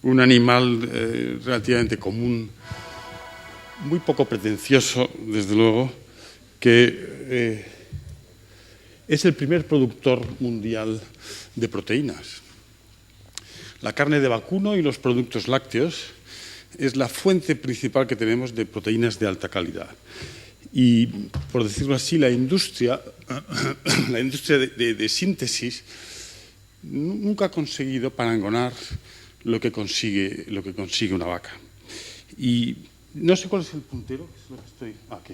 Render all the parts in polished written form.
un animal relativamente común, muy poco pretencioso, desde luego, que es el primer productor mundial de proteínas. La carne de vacuno y los productos lácteos es la fuente principal que tenemos de proteínas de alta calidad. Y, por decirlo así, la industria de síntesis nunca ha conseguido parangonar lo que consigue una vaca. Y no sé cuál es el puntero, que es lo que estoy aquí.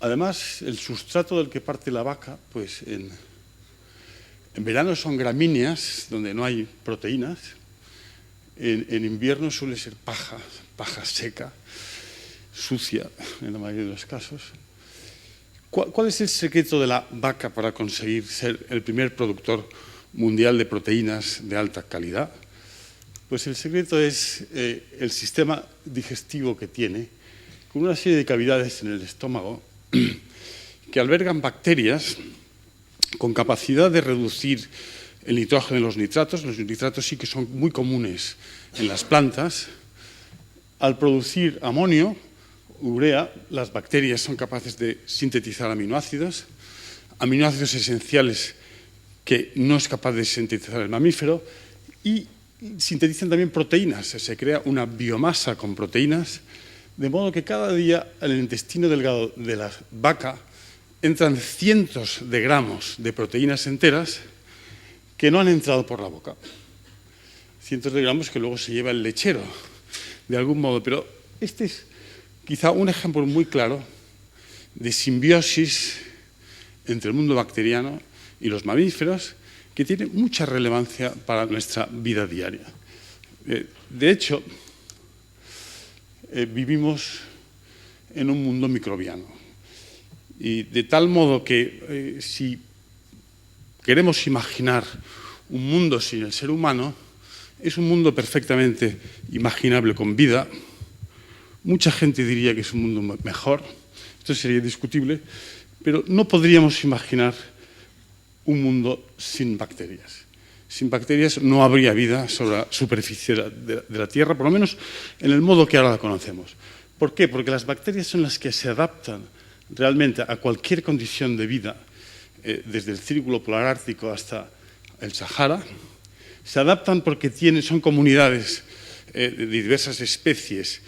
Además, el sustrato del que parte la vaca, pues en verano son gramíneas, donde no hay proteínas. En invierno suele ser paja seca, sucia, en la mayoría de los casos. ¿Cuál es el secreto de la vaca para conseguir ser el primer productor mundial de proteínas de alta calidad? Pues el secreto es el sistema digestivo que tiene, con una serie de cavidades en el estómago que albergan bacterias con capacidad de reducir el nitrógeno y los nitratos. Los nitratos sí que son muy comunes en las plantas. Al producir amonio, urea, las bacterias son capaces de sintetizar aminoácidos esenciales que no es capaz de sintetizar el mamífero, y sintetizan también proteínas. Se crea una biomasa con proteínas, de modo que cada día en el intestino delgado de la vaca entran cientos de gramos de proteínas enteras que no han entrado por la boca. Cientos de gramos que luego se lleva el lechero, de algún modo. Pero este es quizá un ejemplo muy claro de simbiosis entre el mundo bacteriano y los mamíferos, que tiene mucha relevancia para nuestra vida diaria. De hecho, vivimos en un mundo microbiano. Y de tal modo que si queremos imaginar un mundo sin el ser humano, es un mundo perfectamente imaginable con vida. Mucha gente diría que es un mundo mejor, esto sería discutible, pero no podríamos imaginar un mundo sin bacterias. Sin bacterias no habría vida sobre la superficie de la Tierra, por lo menos en el modo que ahora la conocemos. ¿Por qué? Porque las bacterias son las que se adaptan realmente a cualquier condición de vida, desde el Círculo Polar Ártico hasta el Sahara. Se adaptan porque son comunidades de diversas especies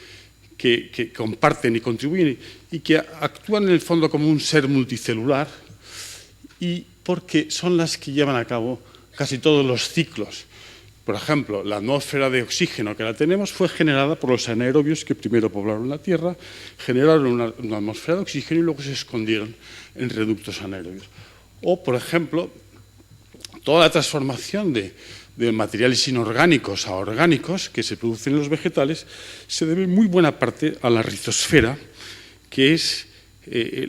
que comparten y contribuyen y que actúan en el fondo como un ser multicelular, y porque son las que llevan a cabo casi todos los ciclos. Por ejemplo, la atmósfera de oxígeno que la tenemos fue generada por los anaerobios que primero poblaron la Tierra, generaron una atmósfera de oxígeno y luego se escondieron en reductos anaerobios. O, por ejemplo, toda la transformación de materiales inorgánicos a orgánicos que se producen en los vegetales se debe en muy buena parte a la rizosfera, que es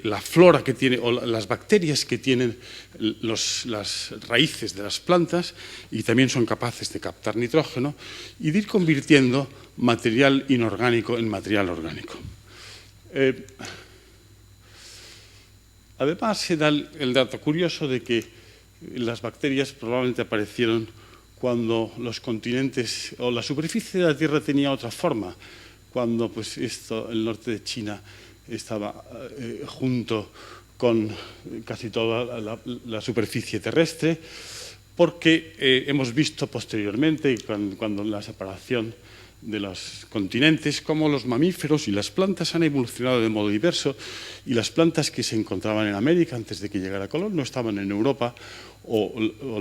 la flora que tiene, o las bacterias que tienen las raíces de las plantas, y también son capaces de captar nitrógeno y de ir convirtiendo material inorgánico en material orgánico. Además, se da el dato curioso de que las bacterias probablemente aparecieron cuando los continentes o la superficie de la Tierra tenía otra forma, cuando pues el norte de China estaba junto con casi toda la superficie terrestre, porque hemos visto posteriormente, cuando la separación de los continentes, cómo los mamíferos y las plantas han evolucionado de modo diverso, y las plantas que se encontraban en América antes de que llegara Colón no estaban en Europa, o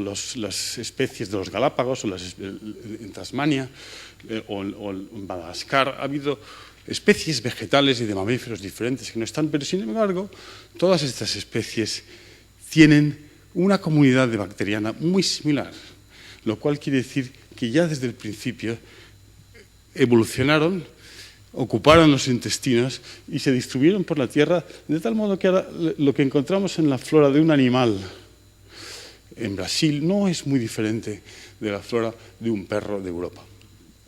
las especies de los Galápagos, o en Tasmania, o en Madagascar. Ha habido especies vegetales y de mamíferos diferentes que no están, pero sin embargo, todas estas especies tienen una comunidad de bacteriana muy similar, lo cual quiere decir que ya desde el principio evolucionaron, ocuparon los intestinos y se distribuyeron por la Tierra, de tal modo que ahora lo que encontramos en la flora de un animal en Brasil no es muy diferente de la flora de un perro de Europa,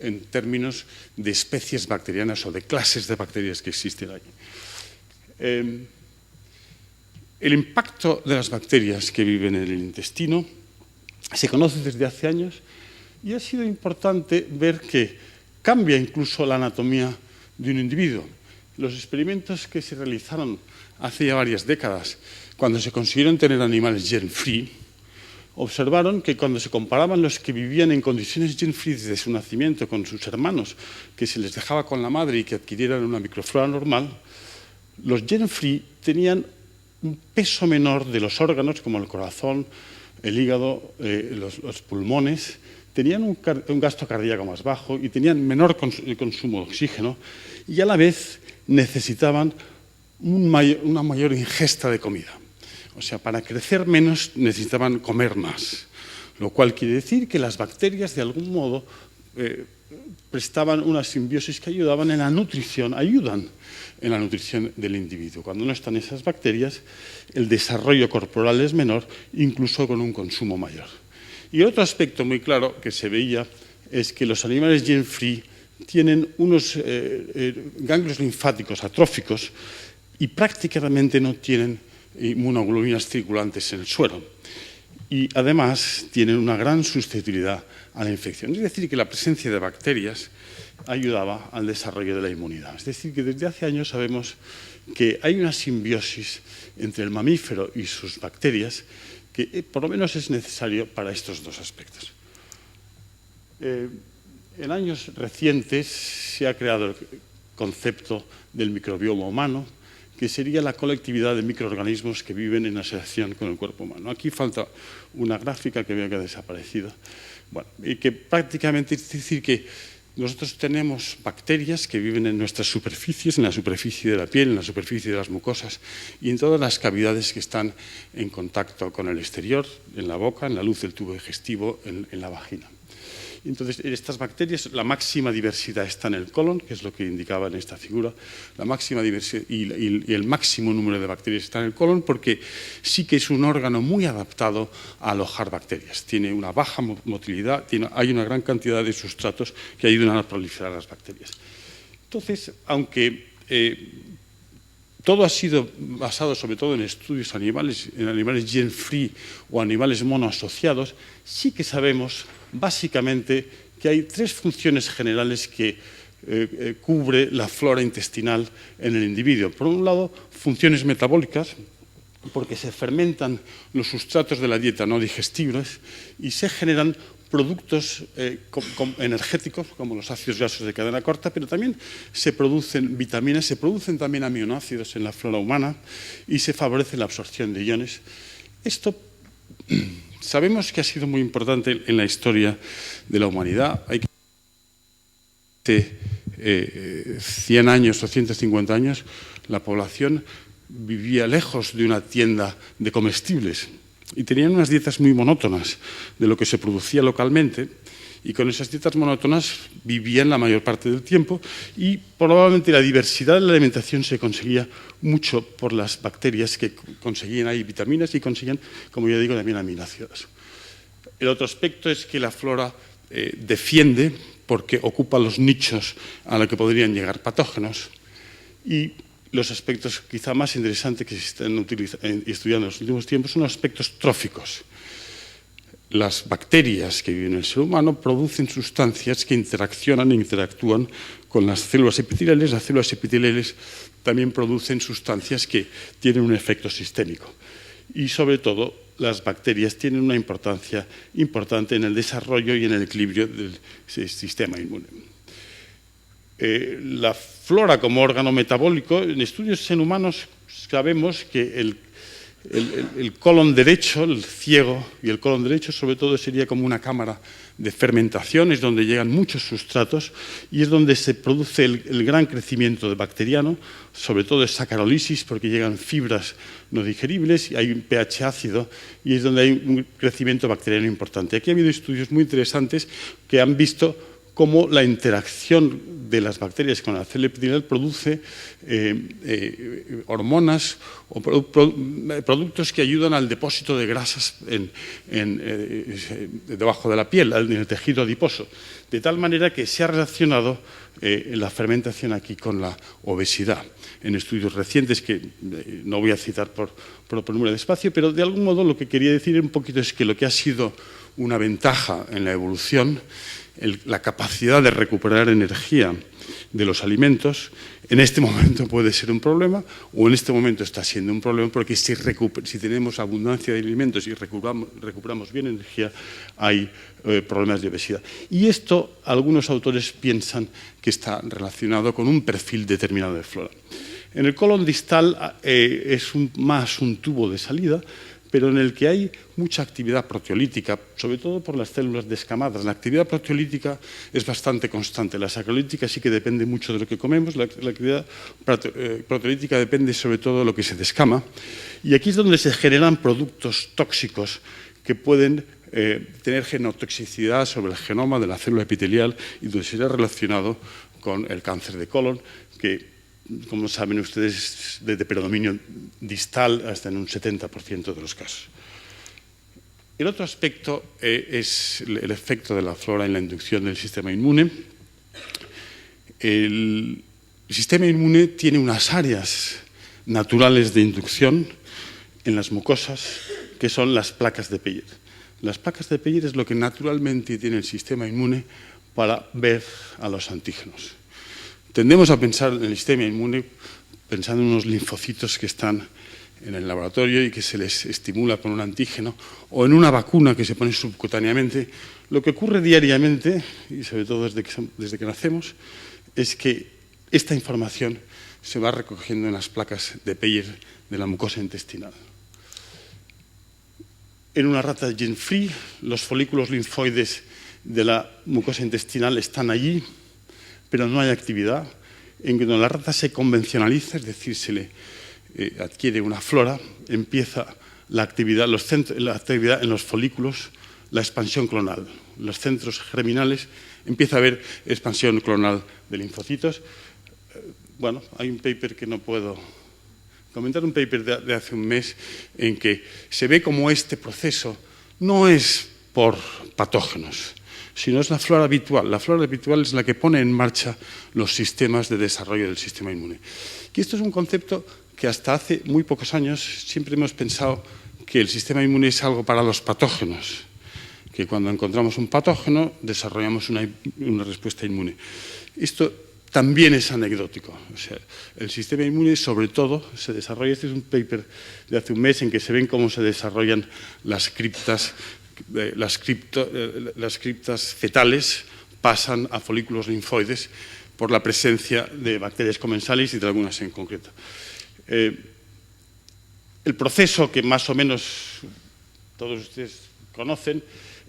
en términos de especies bacterianas o de clases de bacterias que existen allí. El impacto de las bacterias que viven en el intestino se conoce desde hace años y ha sido importante ver que cambia incluso la anatomía de un individuo. Los experimentos que se realizaron hace ya varias décadas, cuando se consiguieron tener animales germ-free, observaron que cuando se comparaban los que vivían en condiciones germ-free desde su nacimiento con sus hermanos, que se les dejaba con la madre y que adquirieran una microflora normal, los germ-free tenían un peso menor de los órganos, como el corazón, el hígado, los pulmones, tenían un gasto cardíaco más bajo y tenían menor consumo de oxígeno y a la vez necesitaban una mayor ingesta de comida. O sea, para crecer menos necesitaban comer más, lo cual quiere decir que las bacterias de algún modo prestaban una simbiosis que ayudan en la nutrición del individuo. Cuando no están esas bacterias, el desarrollo corporal es menor, incluso con un consumo mayor. Y otro aspecto muy claro que se veía es que los animales germ-free tienen unos ganglios linfáticos atróficos y prácticamente no tienen inmunoglobulinas circulantes en el suero. Y además tienen una gran susceptibilidad a la infección. Es decir, que la presencia de bacterias ayudaba al desarrollo de la inmunidad. Es decir, que desde hace años sabemos que hay una simbiosis entre el mamífero y sus bacterias que por lo menos es necesario para estos dos aspectos. En años recientes se ha creado el concepto del microbioma humano, que sería la colectividad de microorganismos que viven en asociación con el cuerpo humano. Aquí falta una gráfica que veo que ha desaparecido. Bueno, y que prácticamente es decir que nosotros tenemos bacterias que viven en nuestras superficies, en la superficie de la piel, en la superficie de las mucosas y en todas las cavidades que están en contacto con el exterior, en la boca, en la luz del tubo digestivo, en la vagina. Entonces, en estas bacterias, la máxima diversidad está en el colon, que es lo que indicaba en esta figura, la máxima diversidad y el máximo número de bacterias está en el colon porque sí que es un órgano muy adaptado a alojar bacterias. Tiene una baja motilidad, hay una gran cantidad de sustratos que ayudan a proliferar las bacterias. Entonces, aunque todo ha sido basado sobre todo en estudios animales, en animales germ-free o animales monoasociados, sí que sabemos básicamente que hay tres funciones generales que cubre la flora intestinal en el individuo. Por un lado, funciones metabólicas, porque se fermentan los sustratos de la dieta no digestibles y se generan productos energéticos, como los ácidos grasos de cadena corta, pero también se producen vitaminas, se producen también aminoácidos en la flora humana y se favorece la absorción de iones. Esto sabemos que ha sido muy importante en la historia de la humanidad. Hay 100 años o 150 años, la población vivía lejos de una tienda de comestibles y tenían unas dietas muy monótonas de lo que se producía localmente y con esas dietas monótonas vivían la mayor parte del tiempo y probablemente la diversidad de la alimentación se conseguía mucho por las bacterias que conseguían ahí vitaminas y conseguían, como ya digo, también aminoácidos. El otro aspecto es que la flora defiende porque ocupa los nichos a los que podrían llegar patógenos y los aspectos quizá más interesantes que se están estudiando en los últimos tiempos son los aspectos tróficos. Las bacterias que viven en el ser humano producen sustancias que interaccionan e interactúan con las células epiteliales. Las células epiteliales también producen sustancias que tienen un efecto sistémico. Y sobre todo, las bacterias tienen una importancia importante en el desarrollo y en el equilibrio del sistema inmune. La flora como órgano metabólico, en estudios en humanos sabemos que el colon derecho, el ciego y el colon derecho sobre todo sería como una cámara de fermentación, es donde llegan muchos sustratos y es donde se produce el gran crecimiento bacteriano, sobre todo es sacarolisis porque llegan fibras no digeribles y hay un pH ácido y es donde hay un crecimiento bacteriano importante. Aquí ha habido estudios muy interesantes que han visto cómo la interacción de las bacterias con la célula epitelial produce hormonas o productos que ayudan al depósito de grasas debajo de la piel, en el tejido adiposo, de tal manera que se ha relacionado la fermentación aquí con la obesidad. En estudios recientes que no voy a citar por número de espacio, pero de algún modo lo que quería decir un poquito es que lo que ha sido una ventaja en la evolución, la capacidad de recuperar energía de los alimentos, en este momento puede ser un problema, o en este momento está siendo un problema, porque si tenemos abundancia de alimentos y recuperamos bien energía, hay problemas de obesidad. Y esto, algunos autores piensan que está relacionado con un perfil determinado de flora. En el colon distal es más un tubo de salida, pero en el que hay mucha actividad proteolítica, sobre todo por las células descamadas. La actividad proteolítica es bastante constante. La sacrolítica sí que depende mucho de lo que comemos. La actividad proteolítica depende sobre todo de lo que se descama. Y aquí es donde se generan productos tóxicos que pueden tener genotoxicidad sobre el genoma de la célula epitelial y donde será relacionado con el cáncer de colon, que, como saben ustedes, de predominio distal hasta en un 70% de los casos. El otro aspecto es el efecto de la flora en la inducción del sistema inmune. El sistema inmune tiene unas áreas naturales de inducción en las mucosas, que son las placas de Peyer. Las placas de Peyer es lo que naturalmente tiene el sistema inmune para ver a los antígenos. Tendemos a pensar en el sistema inmune pensando en unos linfocitos que están en el laboratorio y que se les estimula con un antígeno, o en una vacuna que se pone subcutáneamente. Lo que ocurre diariamente, y sobre todo desde que nacemos, es que esta información se va recogiendo en las placas de Peyer de la mucosa intestinal. En una rata gen-free, los folículos linfoides de la mucosa intestinal están allí, pero no hay actividad. En cuando la rata se convencionaliza, es decir, se le adquiere una flora, empieza la actividad en los folículos, la expansión clonal. En los centros germinales empieza a haber expansión clonal de linfocitos. Bueno, hay un paper que no puedo comentar, un paper de hace un mes, en que se ve como este proceso no es por patógenos, sino es la flora habitual. La flora habitual es la que pone en marcha los sistemas de desarrollo del sistema inmune. Y esto es un concepto que hasta hace muy pocos años siempre hemos pensado que el sistema inmune es algo para los patógenos, que cuando encontramos un patógeno desarrollamos una respuesta inmune. Esto también es anecdótico. O sea, el sistema inmune sobre todo se desarrolla, este es un paper de hace un mes en que se ven cómo se desarrollan las criptas fetales pasan a folículos linfoides por la presencia de bacterias comensales y de algunas en concreto. El proceso que más o menos todos ustedes conocen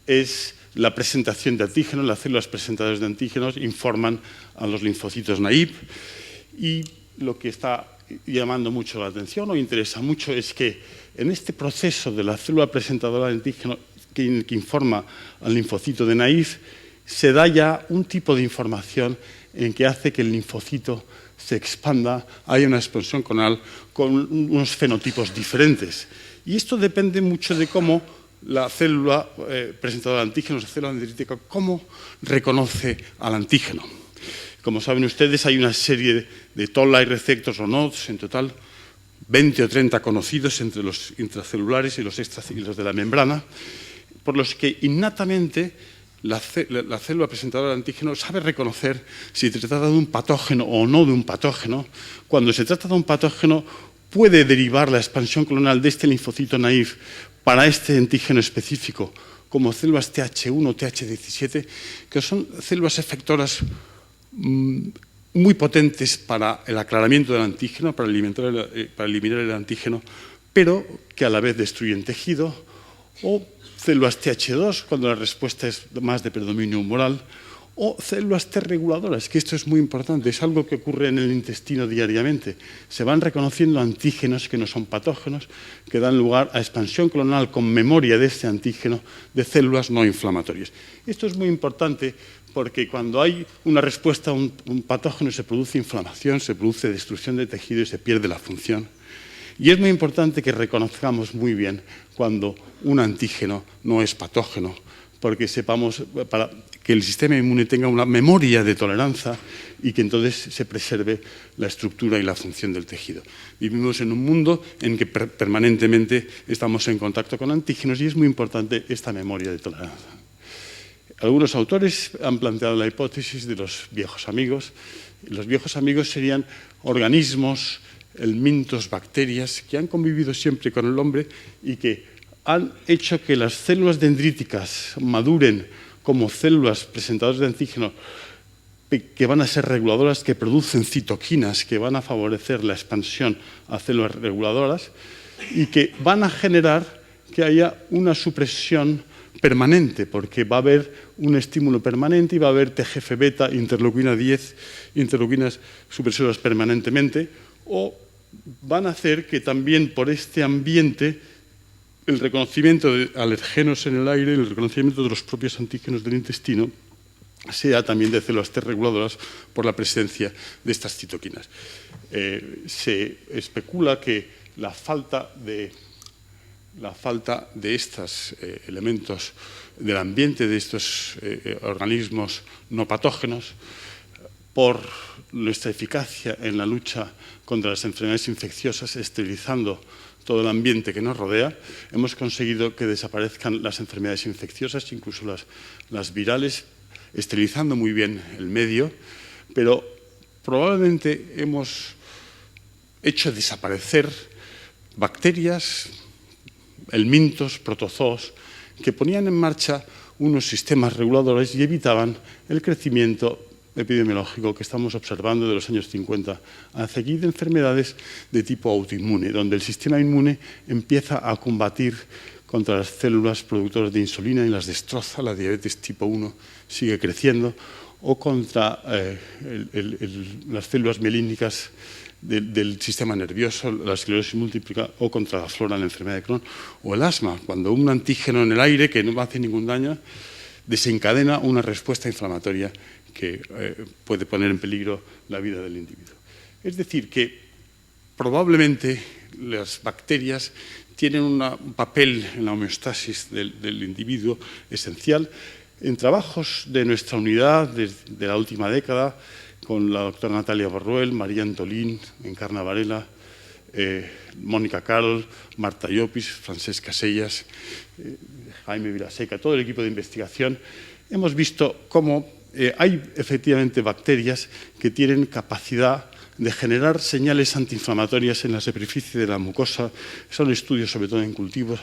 es la presentación de antígenos. Las células presentadoras de antígenos informan a los linfocitos naive, y lo que está llamando mucho la atención o interesa mucho es que en este proceso de la célula presentadora de antígenos que informa al linfocito de naive, se da ya un tipo de información en que hace que el linfocito se expanda, haya una expansión clonal con unos fenotipos diferentes. Y esto depende mucho de cómo la célula presentadora de antígenos, la célula dendrítica, cómo reconoce al antígeno. Como saben ustedes, hay una serie de toll-like receptors o nodes, en total 20 o 30 conocidos entre los intracelulares y los de la membrana, por los que innatamente la célula presentadora de antígeno sabe reconocer si se trata de un patógeno o no de un patógeno. Cuando se trata de un patógeno, puede derivar la expansión clonal de este linfocito naive para este antígeno específico, como células TH1 o TH17, que son células efectoras muy potentes para el aclaramiento del antígeno, para eliminar el antígeno, pero que a la vez destruyen tejido, o células TH2, cuando la respuesta es más de predominio humoral, o células T reguladoras, que esto es muy importante, es algo que ocurre en el intestino diariamente. Se van reconociendo antígenos que no son patógenos, que dan lugar a expansión clonal con memoria de este antígeno de células no inflamatorias. Esto es muy importante porque cuando hay una respuesta a un patógeno se produce inflamación, se produce destrucción de tejido y se pierde la función. Y es muy importante que reconozcamos muy bien cuando un antígeno no es patógeno, porque sepamos, para que el sistema inmune tenga una memoria de tolerancia y que entonces se preserve la estructura y la función del tejido. Vivimos en un mundo en que permanentemente estamos en contacto con antígenos y es muy importante esta memoria de tolerancia. Algunos autores han planteado la hipótesis de los viejos amigos. Los viejos amigos serían organismos, helmintos, bacterias, que han convivido siempre con el hombre y que han hecho que las células dendríticas maduren como células presentadoras de antígeno que van a ser reguladoras, que producen citoquinas, que van a favorecer la expansión a células reguladoras y que van a generar que haya una supresión permanente, porque va a haber un estímulo permanente y va a haber TGF-beta, interleuquina 10, interleuquinas supresoras permanentemente, o van a hacer que también por este ambiente el reconocimiento de alergenos en el aire, el reconocimiento de los propios antígenos del intestino, sea también de células T reguladoras por la presencia de estas citoquinas. Se especula que la falta de estos elementos del ambiente, de estos organismos no patógenos, por nuestra eficacia en la lucha contra las enfermedades infecciosas, esterilizando todo el ambiente que nos rodea, hemos conseguido que desaparezcan las enfermedades infecciosas, incluso las virales, esterilizando muy bien el medio, pero probablemente hemos hecho desaparecer bacterias, helmintos, protozoos, que ponían en marcha unos sistemas reguladores y evitaban el crecimiento epidemiológico que estamos observando de los años 50 hacia aquí de enfermedades de tipo autoinmune, donde el sistema inmune empieza a combatir contra las células productoras de insulina y las destroza, la diabetes tipo 1 sigue creciendo, o contra las células mielínicas del sistema nervioso, la esclerosis múltiple, o contra la flora, la enfermedad de Crohn, o el asma, cuando un antígeno en el aire que no hace ningún daño desencadena una respuesta inflamatoria que puede poner en peligro la vida del individuo. Es decir, que probablemente las bacterias tienen un papel en la homeostasis del individuo esencial. En trabajos de nuestra unidad de la última década, con la doctora Natalia Barruel, María Antolín, Encarna Varela, Mónica Carol, Marta Llopis, Francesca Sellas, Jaime Vilaseca, todo el equipo de investigación, hemos visto cómo hay efectivamente bacterias que tienen capacidad de generar señales antiinflamatorias en la superficie de la mucosa. Son estudios, sobre todo en cultivos,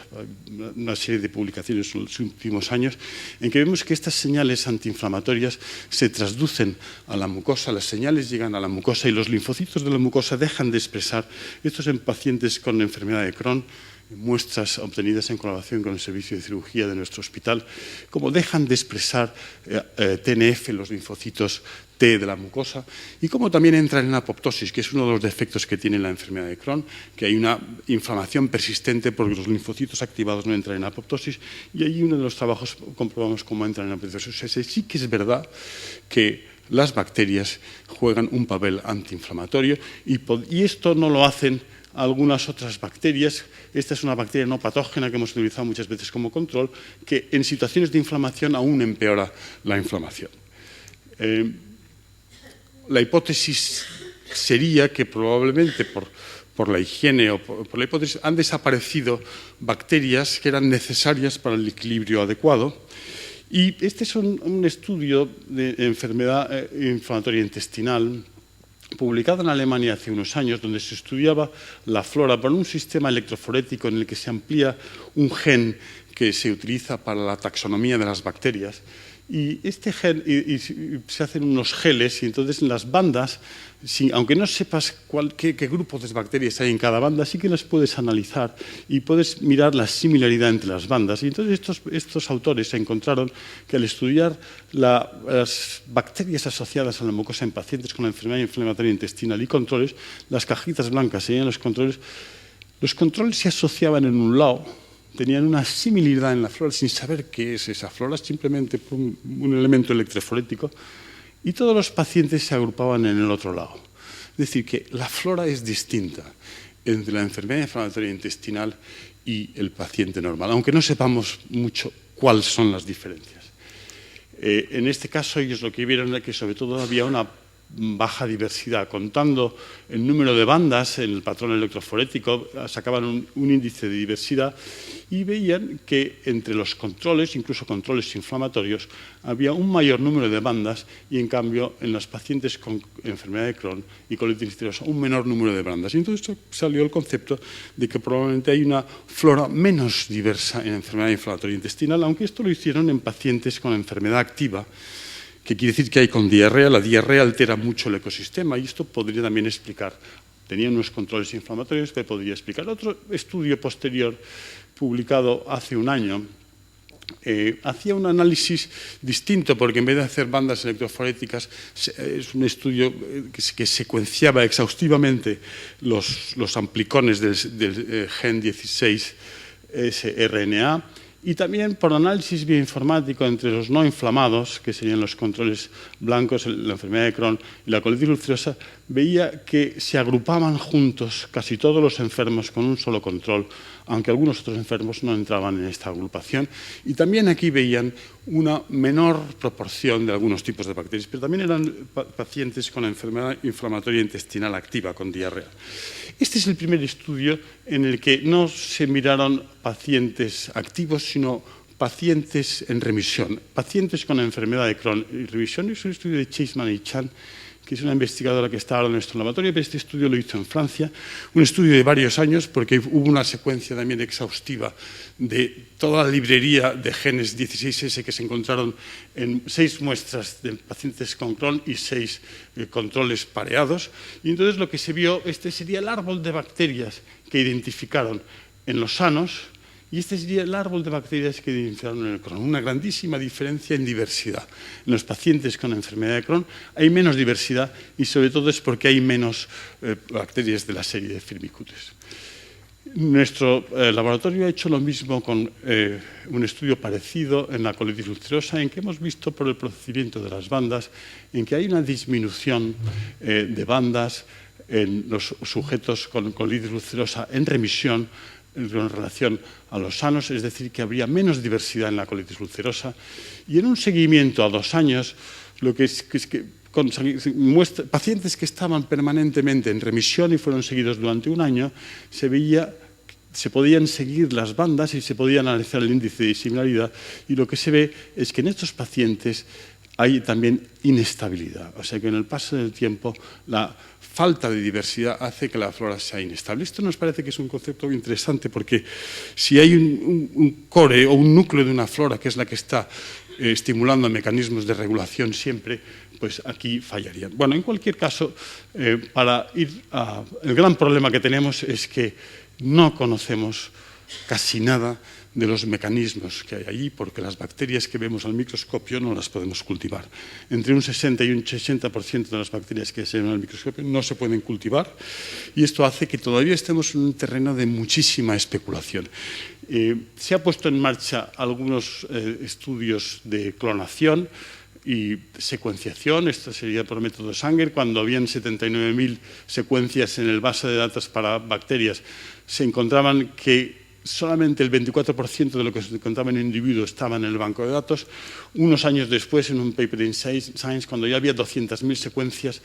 una serie de publicaciones en los últimos años, en que vemos que estas señales antiinflamatorias se traducen a la mucosa, las señales llegan a la mucosa y los linfocitos de la mucosa dejan de expresar. Esto es en pacientes con enfermedad de Crohn, muestras obtenidas en colaboración con el servicio de cirugía de nuestro hospital, como dejan de expresar TNF, los linfocitos T de la mucosa, y como también entran en apoptosis, que es uno de los defectos que tiene la enfermedad de Crohn, que hay una inflamación persistente porque los linfocitos activados no entran en apoptosis, y ahí uno de los trabajos comprobamos cómo entran en apoptosis. O sea, sí que es verdad que las bacterias juegan un papel antiinflamatorio y esto no lo hacen algunas otras bacterias. Esta es una bacteria no patógena que hemos utilizado muchas veces como control, que en situaciones de inflamación aún empeora la inflamación. La hipótesis sería que probablemente por la higiene o por la hipótesis han desaparecido bacterias que eran necesarias para el equilibrio adecuado. Y este es un estudio de enfermedad inflamatoria intestinal publicado en Alemania hace unos años, donde se estudiaba la flora por un sistema electroforético en el que se amplía un gen que se utiliza para la taxonomía de las bacterias. Y este gen, se hacen unos geles, y entonces en las bandas, aunque no sepas qué grupos de bacterias hay en cada banda, sí que las puedes analizar y puedes mirar la similaridad entre las bandas. Y entonces estos autores encontraron que al estudiar las bacterias asociadas a la mucosa en pacientes con la enfermedad inflamatoria intestinal y controles, las cajitas blancas serían los controles se asociaban en un lado, tenían una similaridad en la flora sin saber qué es esa flora, simplemente por un elemento electroforético, y todos los pacientes se agrupaban en el otro lado. Es decir, que la flora es distinta entre la enfermedad inflamatoria intestinal y el paciente normal, aunque no sepamos mucho cuáles son las diferencias. En este caso, ellos lo que vieron era que sobre todo había una baja diversidad. Contando el número de bandas en el patrón electroforético, sacaban un índice de diversidad y veían que entre los controles, incluso controles inflamatorios, había un mayor número de bandas y, en cambio, en los pacientes con enfermedad de Crohn y colitis ulcerosa, un menor número de bandas. Y entonces salió el concepto de que probablemente hay una flora menos diversa en enfermedad inflamatoria intestinal, aunque esto lo hicieron en pacientes con enfermedad activa, que quiere decir que hay con diarrea. La diarrea altera mucho el ecosistema y esto podría también explicar. Tenían unos controles inflamatorios que podría explicar. Otro estudio posterior, publicado hace un año, hacía un análisis distinto, porque en vez de hacer bandas electroforéticas, es un estudio que secuenciaba exhaustivamente los amplicones del gen 16 sRNA, y también por análisis bioinformático entre los no inflamados, que serían los controles blancos, la enfermedad de Crohn y la colitis ulcerosa, veía que se agrupaban juntos casi todos los enfermos con un solo control, aunque algunos otros enfermos no entraban en esta agrupación. Y también aquí veían una menor proporción de algunos tipos de bacterias, pero también eran pacientes con enfermedad inflamatoria intestinal activa, con diarrea. Este es el primer estudio en el que no se miraron pacientes activos, sino pacientes en remisión, pacientes con enfermedad de Crohn y remisión. Es un estudio de Chaseman y Chan, que es una investigadora que está ahora en nuestro laboratorio, pero este estudio lo hizo en Francia, un estudio de varios años, porque hubo una secuencia también exhaustiva de toda la librería de genes 16S que se encontraron en 6 muestras de pacientes con Crohn y 6 controles pareados. Y entonces lo que se vio, este sería el árbol de bacterias que identificaron en los sanos, y este sería el árbol de bacterias que identificaron en el Crohn. Una grandísima diferencia en diversidad. En los pacientes con enfermedad de Crohn hay menos diversidad y sobre todo es porque hay menos bacterias de la serie de Firmicutes. Nuestro laboratorio ha hecho lo mismo con un estudio parecido en la colitis ulcerosa, en que hemos visto por el procedimiento de las bandas, en que hay una disminución de bandas en los sujetos con colitis ulcerosa en remisión en relación a los sanos, es decir, que habría menos diversidad en la colitis ulcerosa. Y en un seguimiento a 2 años, lo que es que pacientes que estaban permanentemente en remisión y fueron seguidos durante un año, se podían seguir las bandas y se podía analizar el índice de disimilaridad, y lo que se ve es que en estos pacientes hay también inestabilidad. O sea que en el paso del tiempo la falta de diversidad hace que la flora sea inestable. Esto nos parece que es un concepto muy interesante, porque si hay un core o un núcleo de una flora que es la que está estimulando mecanismos de regulación siempre, pues aquí fallarían. Bueno, en cualquier caso, el gran problema que tenemos es que no conocemos casi nada de los mecanismos que hay allí, porque las bacterias que vemos al microscopio no las podemos cultivar. Entre un 60 y un 80% de las bacterias que se ven al microscopio no se pueden cultivar, y esto hace que todavía estemos en un terreno de muchísima especulación. Se ha puesto en marcha algunos estudios de clonación y secuenciación. Esto sería por método Sanger. Cuando habían 79.000 secuencias en el base de datos para bacterias, se encontraban que solamente el 24% de lo que se encontraba en el individuo estaba en el banco de datos. Unos años después, en un paper en Science, cuando ya había 200.000 secuencias,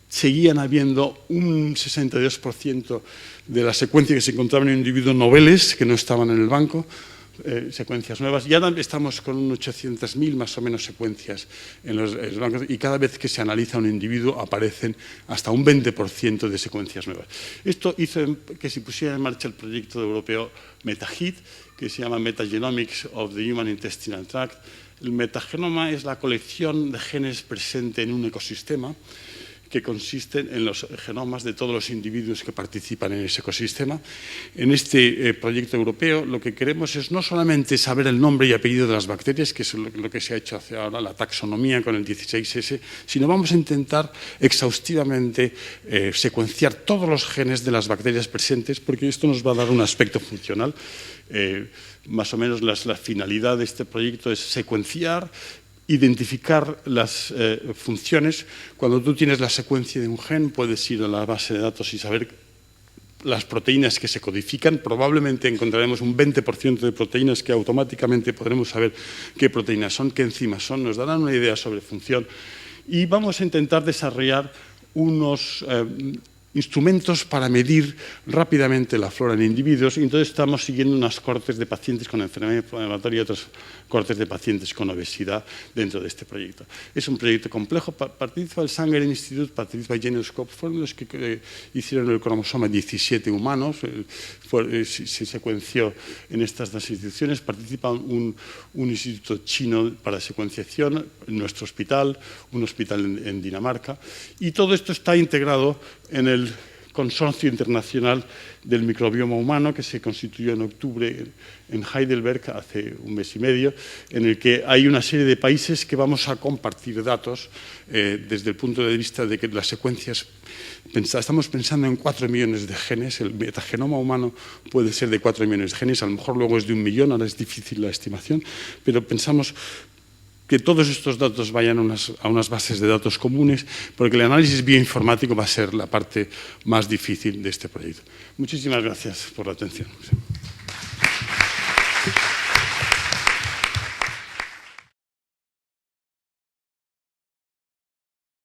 seguían habiendo un 62% de las secuencias que se encontraban en el individuo noveles, que no estaban en el banco, secuencias nuevas. Ya estamos con unos 800.000 más o menos secuencias en los bancos, y cada vez que se analiza un individuo aparecen hasta un 20% de secuencias nuevas. Esto hizo que se pusiera en marcha el proyecto europeo MetaHit, que se llama Metagenomics of the Human Intestinal Tract. El metagenoma es la colección de genes presente en un ecosistema, que consisten en los genomas de todos los individuos que participan en ese ecosistema. En este proyecto europeo lo que queremos es no solamente saber el nombre y apellido de las bacterias, que es lo que se ha hecho hacia ahora, la taxonomía con el 16S, sino vamos a intentar exhaustivamente secuenciar todos los genes de las bacterias presentes, porque esto nos va a dar un aspecto funcional. Más o menos la finalidad de este proyecto es secuenciar, identificar las funciones. Cuando tú tienes la secuencia de un gen, puedes ir a la base de datos y saber las proteínas que se codifican. Probablemente encontraremos un 20% de proteínas que automáticamente podremos saber qué proteínas son, qué enzimas son, nos darán una idea sobre función. Y vamos a intentar desarrollar unos instrumentos para medir rápidamente la flora en individuos, y entonces estamos siguiendo unas cohortes de pacientes con enfermedad inflamatoria y otras cohortes de pacientes con obesidad dentro de este proyecto. Es un proyecto complejo, participa el Sanger Institute, participa Genoscope, fueron los que hicieron el cromosoma 17 humanos, se secuenció en estas dos instituciones, participa un instituto chino para secuenciación, en nuestro hospital, un hospital en Dinamarca, y todo esto está integrado en el Consorcio Internacional del Microbioma Humano, que se constituyó en octubre en Heidelberg, hace un mes y medio, en el que hay una serie de países que vamos a compartir datos desde el punto de vista de que las secuencias, estamos pensando en 4 millones de genes, el metagenoma humano puede ser de 4 millones de genes, a lo mejor luego es de 1 millón, ahora es difícil la estimación, pero pensamos que todos estos datos vayan a unas bases de datos comunes, porque el análisis bioinformático va a ser la parte más difícil de este proyecto. Muchísimas gracias por la atención.